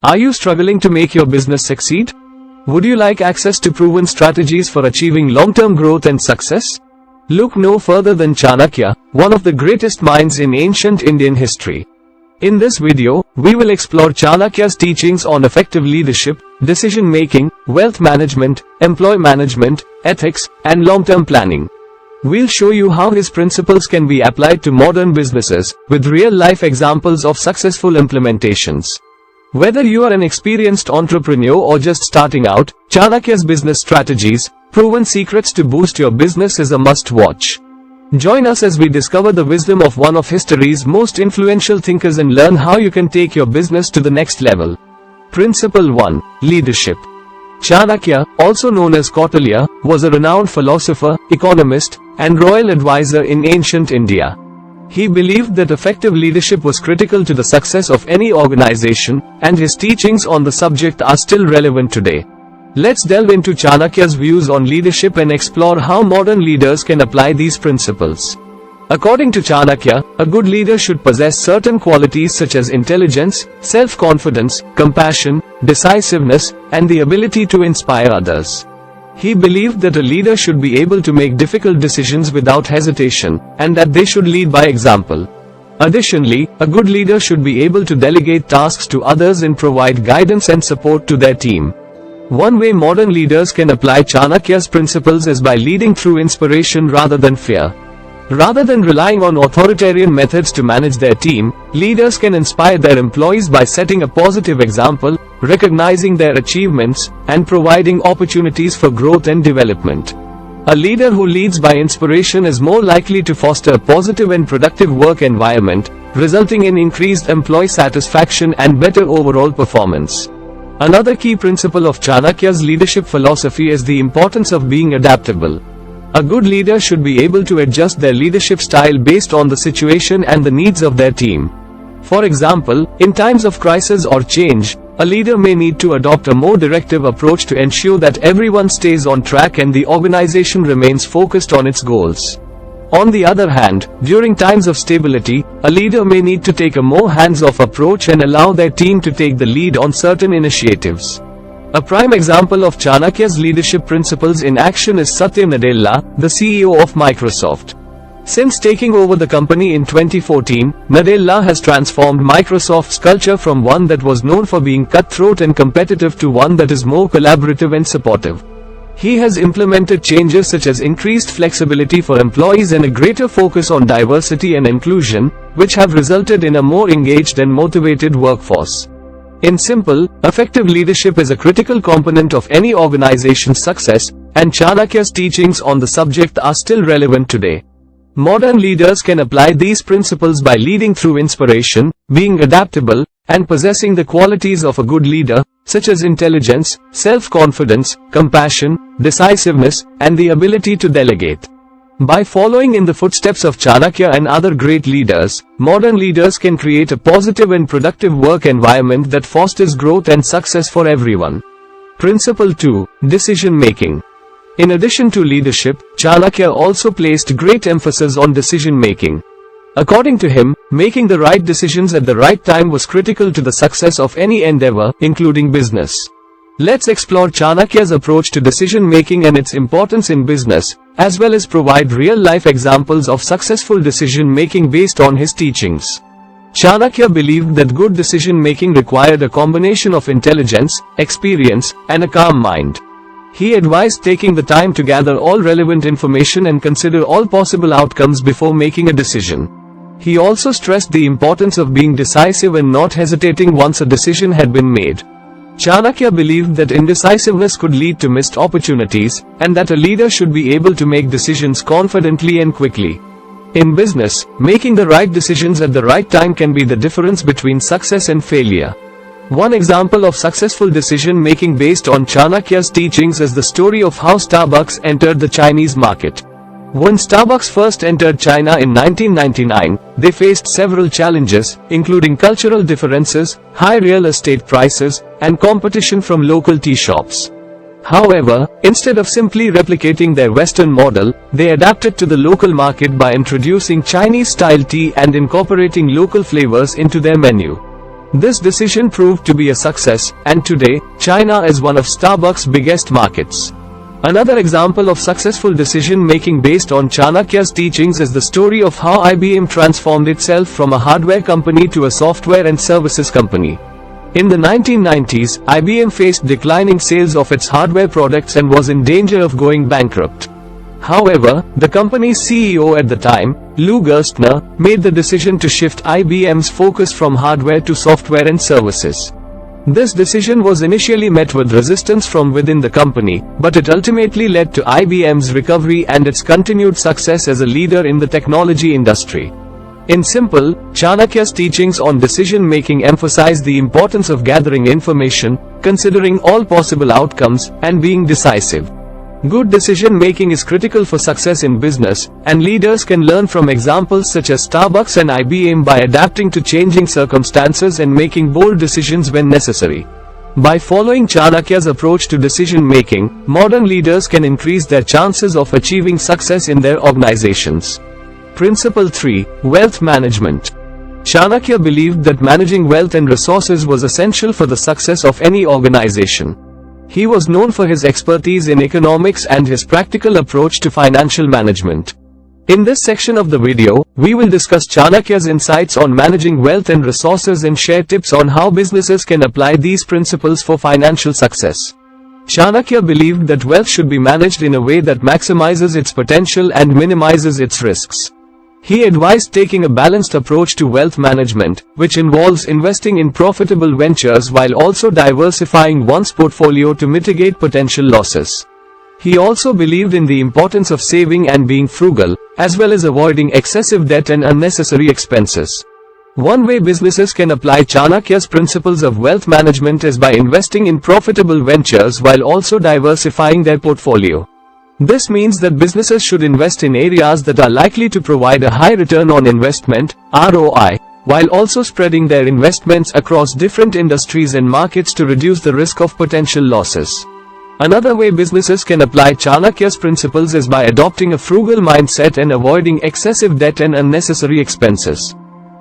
Are you struggling to make your business succeed? Would you like access to proven strategies for achieving long-term growth and success? Look no further than Chanakya, one of the greatest minds in ancient Indian history. In this video, we will explore Chanakya's teachings on effective leadership, decision-making, wealth management, employee management, ethics, and long-term planning. We'll show you how his principles can be applied to modern businesses, with real-life examples of successful implementations. Whether you are an experienced entrepreneur or just starting out, Chanakya's Business Strategies, proven secrets to boost your business is a must-watch. Join us as we discover the wisdom of one of history's most influential thinkers and learn how you can take your business to the next level. Principle 1. Leadership. Chanakya, also known as Kautilya, was a renowned philosopher, economist, and royal advisor in ancient India. He believed that effective leadership was critical to the success of any organization, and his teachings on the subject are still relevant today. Let's delve into Chanakya's views on leadership and explore how modern leaders can apply these principles. According to Chanakya, a good leader should possess certain qualities such as intelligence, self-confidence, compassion, decisiveness, and the ability to inspire others. He believed that a leader should be able to make difficult decisions without hesitation, and that they should lead by example. Additionally, a good leader should be able to delegate tasks to others and provide guidance and support to their team. One way modern leaders can apply Chanakya's principles is by leading through inspiration rather than fear. Rather than relying on authoritarian methods to manage their team, leaders can inspire their employees by setting a positive example, recognizing their achievements, and providing opportunities for growth and development. A leader who leads by inspiration is more likely to foster a positive and productive work environment, resulting in increased employee satisfaction and better overall performance. Another key principle of Chanakya's leadership philosophy is the importance of being adaptable. A good leader should be able to adjust their leadership style based on the situation and the needs of their team. For example, in times of crisis or change, a leader may need to adopt a more directive approach to ensure that everyone stays on track and the organization remains focused on its goals. On the other hand, during times of stability, a leader may need to take a more hands-off approach and allow their team to take the lead on certain initiatives. A prime example of Chanakya's leadership principles in action is Satya Nadella, the CEO of Microsoft. Since taking over the company in 2014, Nadella has transformed Microsoft's culture from one that was known for being cutthroat and competitive to one that is more collaborative and supportive. He has implemented changes such as increased flexibility for employees and a greater focus on diversity and inclusion, which have resulted in a more engaged and motivated workforce. In simple, effective leadership is a critical component of any organization's success, and Chanakya's teachings on the subject are still relevant today. Modern leaders can apply these principles by leading through inspiration, being adaptable, and possessing the qualities of a good leader, such as intelligence, self-confidence, compassion, decisiveness, and the ability to delegate. By following in the footsteps of Chanakya and other great leaders, modern leaders can create a positive and productive work environment that fosters growth and success for everyone. Principle 2. Decision-making. In addition to leadership, Chanakya also placed great emphasis on decision-making. According to him, making the right decisions at the right time was critical to the success of any endeavor, including business. Let's explore Chanakya's approach to decision-making and its importance in business, as well as provide real-life examples of successful decision-making based on his teachings. Chanakya believed that good decision-making required a combination of intelligence, experience, and a calm mind. He advised taking the time to gather all relevant information and consider all possible outcomes before making a decision. He also stressed the importance of being decisive and not hesitating once a decision had been made. Chanakya believed that indecisiveness could lead to missed opportunities, and that a leader should be able to make decisions confidently and quickly. In business, making the right decisions at the right time can be the difference between success and failure. One example of successful decision-making based on Chanakya's teachings is the story of how Starbucks entered the Chinese market. When Starbucks first entered China in 1999, they faced several challenges, including cultural differences, high real estate prices, and competition from local tea shops. However, instead of simply replicating their Western model, they adapted to the local market by introducing Chinese-style tea and incorporating local flavors into their menu. This decision proved to be a success, and today, China is one of Starbucks' biggest markets. Another example of successful decision-making based on Chanakya's teachings is the story of how IBM transformed itself from a hardware company to a software and services company. In the 1990s, IBM faced declining sales of its hardware products and was in danger of going bankrupt. However, the company's CEO at the time, Lou Gerstner, made the decision to shift IBM's focus from hardware to software and services. This decision was initially met with resistance from within the company, but it ultimately led to IBM's recovery and its continued success as a leader in the technology industry. In simple, Chanakya's teachings on decision-making emphasize the importance of gathering information, considering all possible outcomes, and being decisive. Good decision-making is critical for success in business, and leaders can learn from examples such as Starbucks and IBM by adapting to changing circumstances and making bold decisions when necessary. By following Chanakya's approach to decision-making, modern leaders can increase their chances of achieving success in their organizations. Principle 3. Wealth Management. Chanakya believed that managing wealth and resources was essential for the success of any organization. He was known for his expertise in economics and his practical approach to financial management. In this section of the video, we will discuss Chanakya's insights on managing wealth and resources and share tips on how businesses can apply these principles for financial success. Chanakya believed that wealth should be managed in a way that maximizes its potential and minimizes its risks. He advised taking a balanced approach to wealth management, which involves investing in profitable ventures while also diversifying one's portfolio to mitigate potential losses. He also believed in the importance of saving and being frugal, as well as avoiding excessive debt and unnecessary expenses. One way businesses can apply Chanakya's principles of wealth management is by investing in profitable ventures while also diversifying their portfolio. This means that businesses should invest in areas that are likely to provide a high return on investment, ROI, while also spreading their investments across different industries and markets to reduce the risk of potential losses. Another way businesses can apply Chanakya's principles is by adopting a frugal mindset and avoiding excessive debt and unnecessary expenses.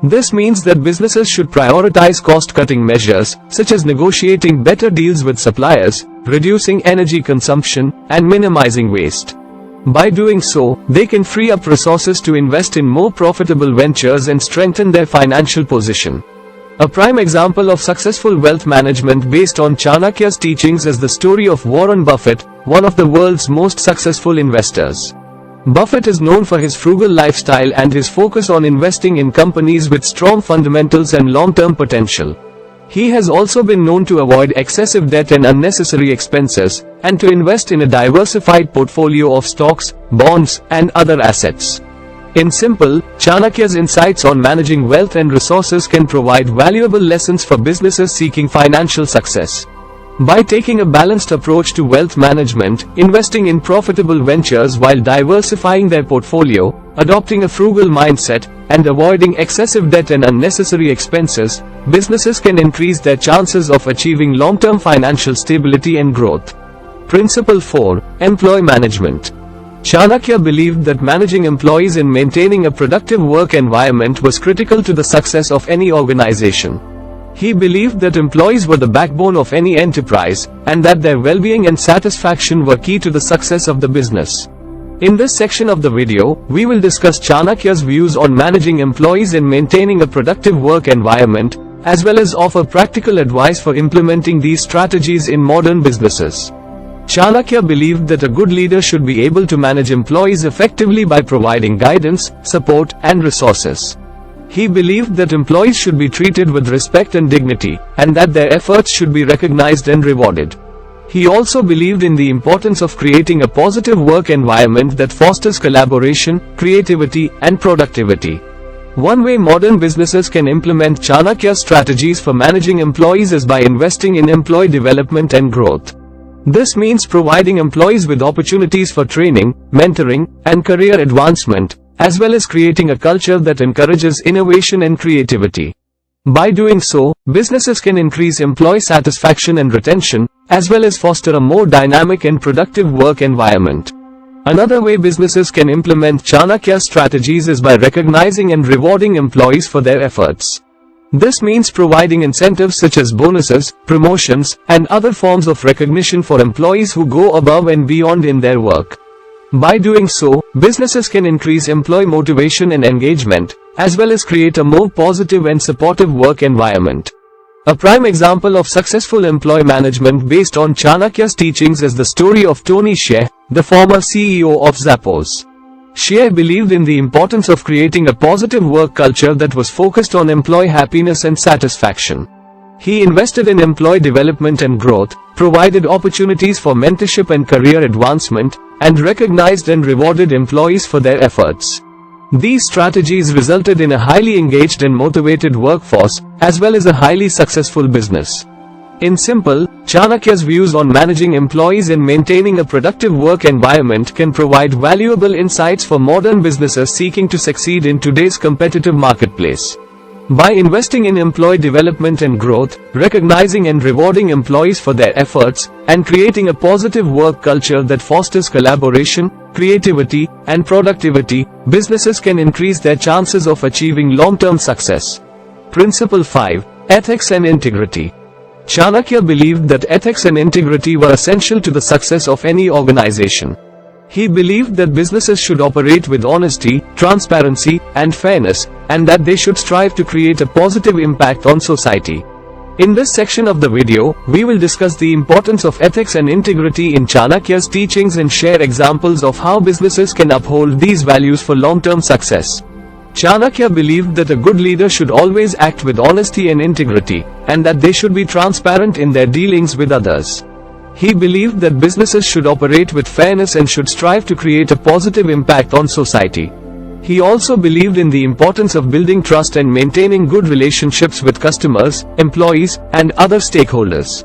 This means that businesses should prioritize cost-cutting measures, such as negotiating better deals with suppliers, reducing energy consumption, and minimizing waste. By doing so, they can free up resources to invest in more profitable ventures and strengthen their financial position. A prime example of successful wealth management based on Chanakya's teachings is the story of Warren Buffett, one of the world's most successful investors. Buffett is known for his frugal lifestyle and his focus on investing in companies with strong fundamentals and long-term potential. He has also been known to avoid excessive debt and unnecessary expenses, and to invest in a diversified portfolio of stocks, bonds, and other assets. In simple, Chanakya's insights on managing wealth and resources can provide valuable lessons for businesses seeking financial success. By taking a balanced approach to wealth management, investing in profitable ventures while diversifying their portfolio, adopting a frugal mindset, and avoiding excessive debt and unnecessary expenses, businesses can increase their chances of achieving long-term financial stability and growth. Principle 4. Employee Management. Chanakya believed that managing employees and maintaining a productive work environment was critical to the success of any organization. He believed that employees were the backbone of any enterprise, and that their well-being and satisfaction were key to the success of the business. In this section of the video, we will discuss Chanakya's views on managing employees and maintaining a productive work environment, as well as offer practical advice for implementing these strategies in modern businesses. Chanakya believed that a good leader should be able to manage employees effectively by providing guidance, support, and resources. He believed that employees should be treated with respect and dignity, and that their efforts should be recognized and rewarded. He also believed in the importance of creating a positive work environment that fosters collaboration, creativity, and productivity. One way modern businesses can implement Chanakya's strategies for managing employees is by investing in employee development and growth. This means providing employees with opportunities for training, mentoring, and career advancement, as well as creating a culture that encourages innovation and creativity. By doing so, businesses can increase employee satisfaction and retention, as well as foster a more dynamic and productive work environment. Another way businesses can implement Chanakya's strategies is by recognizing and rewarding employees for their efforts. This means providing incentives such as bonuses, promotions, and other forms of recognition for employees who go above and beyond in their work. By doing so, businesses can increase employee motivation and engagement, as well as create a more positive and supportive work environment. A prime example of successful employee management based on Chanakya's teachings is the story of Tony Hsieh, the former CEO of Zappos. Hsieh believed in the importance of creating a positive work culture that was focused on employee happiness and satisfaction. He invested in employee development and growth, provided opportunities for mentorship and career advancement, and recognized and rewarded employees for their efforts. These strategies resulted in a highly engaged and motivated workforce, as well as a highly successful business. In simple, Chanakya's views on managing employees and maintaining a productive work environment can provide valuable insights for modern businesses seeking to succeed in today's competitive marketplace. By investing in employee development and growth, recognizing and rewarding employees for their efforts, and creating a positive work culture that fosters collaboration, creativity, and productivity, businesses can increase their chances of achieving long-term success. Principle 5. Ethics and Integrity. Chanakya believed that ethics and integrity were essential to the success of any organization. He believed that businesses should operate with honesty, transparency, and fairness, and that they should strive to create a positive impact on society. In this section of the video, we will discuss the importance of ethics and integrity in Chanakya's teachings and share examples of how businesses can uphold these values for long-term success. Chanakya believed that a good leader should always act with honesty and integrity, and that they should be transparent in their dealings with others. He believed that businesses should operate with fairness and should strive to create a positive impact on society. He also believed in the importance of building trust and maintaining good relationships with customers, employees, and other stakeholders.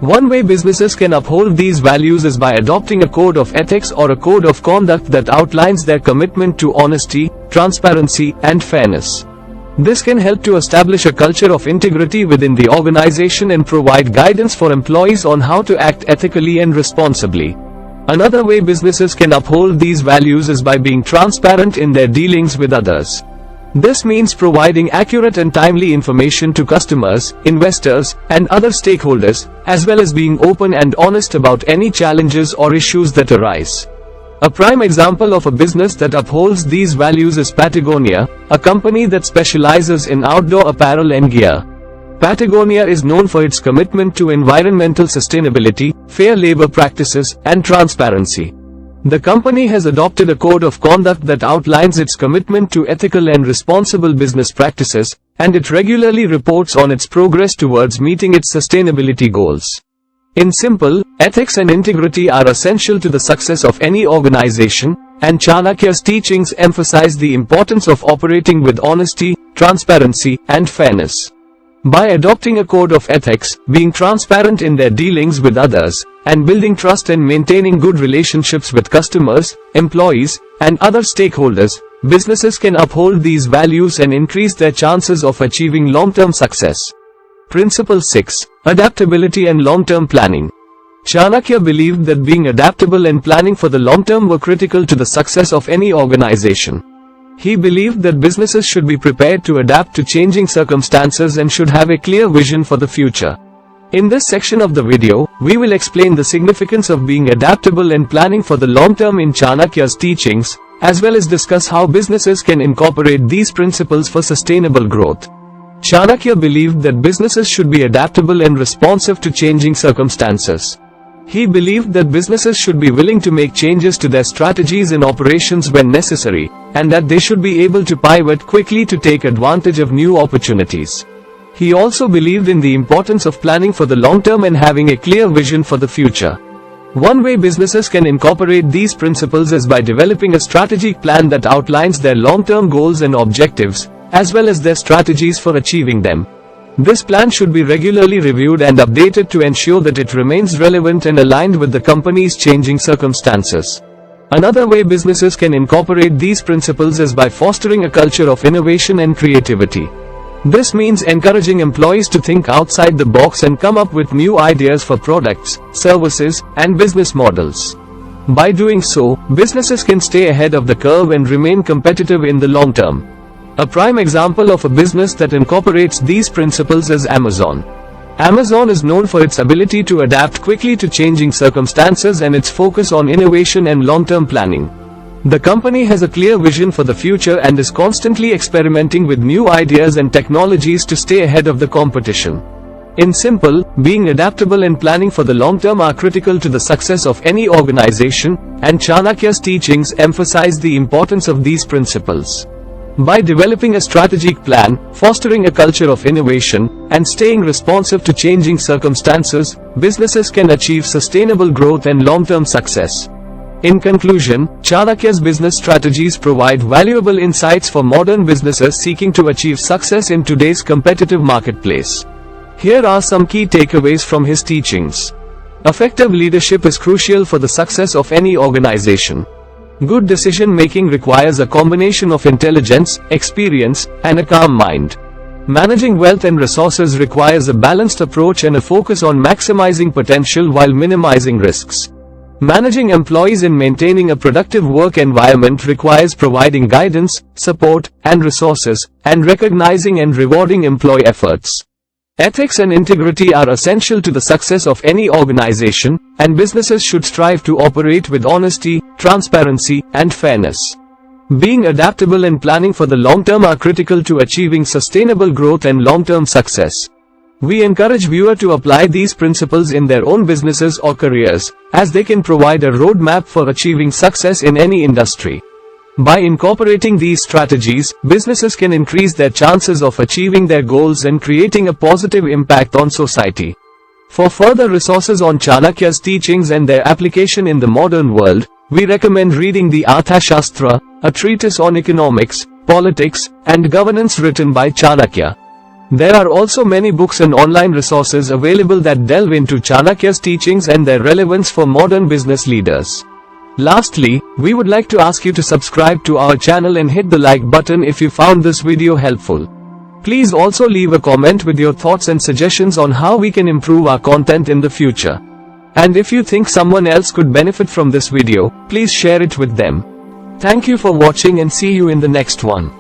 One way businesses can uphold these values is by adopting a code of ethics or a code of conduct that outlines their commitment to honesty, transparency, and fairness. This can help to establish a culture of integrity within the organization and provide guidance for employees on how to act ethically and responsibly. Another way businesses can uphold these values is by being transparent in their dealings with others. This means providing accurate and timely information to customers, investors, and other stakeholders, as well as being open and honest about any challenges or issues that arise. A prime example of a business that upholds these values is Patagonia, a company that specializes in outdoor apparel and gear. Patagonia is known for its commitment to environmental sustainability, fair labor practices, and transparency. The company has adopted a code of conduct that outlines its commitment to ethical and responsible business practices, and it regularly reports on its progress towards meeting its sustainability goals. In simple, ethics and integrity are essential to the success of any organization, and Chanakya's teachings emphasize the importance of operating with honesty, transparency, and fairness. By adopting a code of ethics, being transparent in their dealings with others, and building trust and maintaining good relationships with customers, employees, and other stakeholders, businesses can uphold these values and increase their chances of achieving long-term success. Principle 6. Adaptability and long-term planning. Chanakya believed that being adaptable and planning for the long term were critical to the success of any organization. He believed that businesses should be prepared to adapt to changing circumstances and should have a clear vision for the future. In this section of the video, we will explain the significance of being adaptable and planning for the long term in Chanakya's teachings, as well as discuss how businesses can incorporate these principles for sustainable growth. Chanakya believed that businesses should be adaptable and responsive to changing circumstances. He believed that businesses should be willing to make changes to their strategies and operations when necessary, and that they should be able to pivot quickly to take advantage of new opportunities. He also believed in the importance of planning for the long term and having a clear vision for the future. One way businesses can incorporate these principles is by developing a strategic plan that outlines their long-term goals and objectives, as well as their strategies for achieving them. This plan should be regularly reviewed and updated to ensure that it remains relevant and aligned with the company's changing circumstances. Another way businesses can incorporate these principles is by fostering a culture of innovation and creativity. This means encouraging employees to think outside the box and come up with new ideas for products, services, and business models. By doing so, businesses can stay ahead of the curve and remain competitive in the long term. A prime example of a business that incorporates these principles is Amazon. Amazon is known for its ability to adapt quickly to changing circumstances and its focus on innovation and long-term planning. The company has a clear vision for the future and is constantly experimenting with new ideas and technologies to stay ahead of the competition. In simple, being adaptable and planning for the long term are critical to the success of any organization, and Chanakya's teachings emphasize the importance of these principles. By developing a strategic plan, fostering a culture of innovation, and staying responsive to changing circumstances, businesses can achieve sustainable growth and long-term success. In conclusion, Chanakya's business strategies provide valuable insights for modern businesses seeking to achieve success in today's competitive marketplace. Here are some key takeaways from his teachings. Effective leadership is crucial for the success of any organization. Good decision-making requires a combination of intelligence, experience, and a calm mind. Managing wealth and resources requires a balanced approach and a focus on maximizing potential while minimizing risks. Managing employees and maintaining a productive work environment requires providing guidance, support, and resources, and recognizing and rewarding employee efforts. Ethics and integrity are essential to the success of any organization, and businesses should strive to operate with honesty, transparency, and fairness. Being adaptable and planning for the long term are critical to achieving sustainable growth and long-term success. We encourage viewers to apply these principles in their own businesses or careers, as they can provide a roadmap for achieving success in any industry. By incorporating these strategies, businesses can increase their chances of achieving their goals and creating a positive impact on society. For further resources on Chanakya's teachings and their application in the modern world, we recommend reading the Arthashastra, a treatise on economics, politics, and governance written by Chanakya. There are also many books and online resources available that delve into Chanakya's teachings and their relevance for modern business leaders. Lastly, we would like to ask you to subscribe to our channel and hit the like button if you found this video helpful. Please also leave a comment with your thoughts and suggestions on how we can improve our content in the future. And if you think someone else could benefit from this video, please share it with them. Thank you for watching and see you in the next one.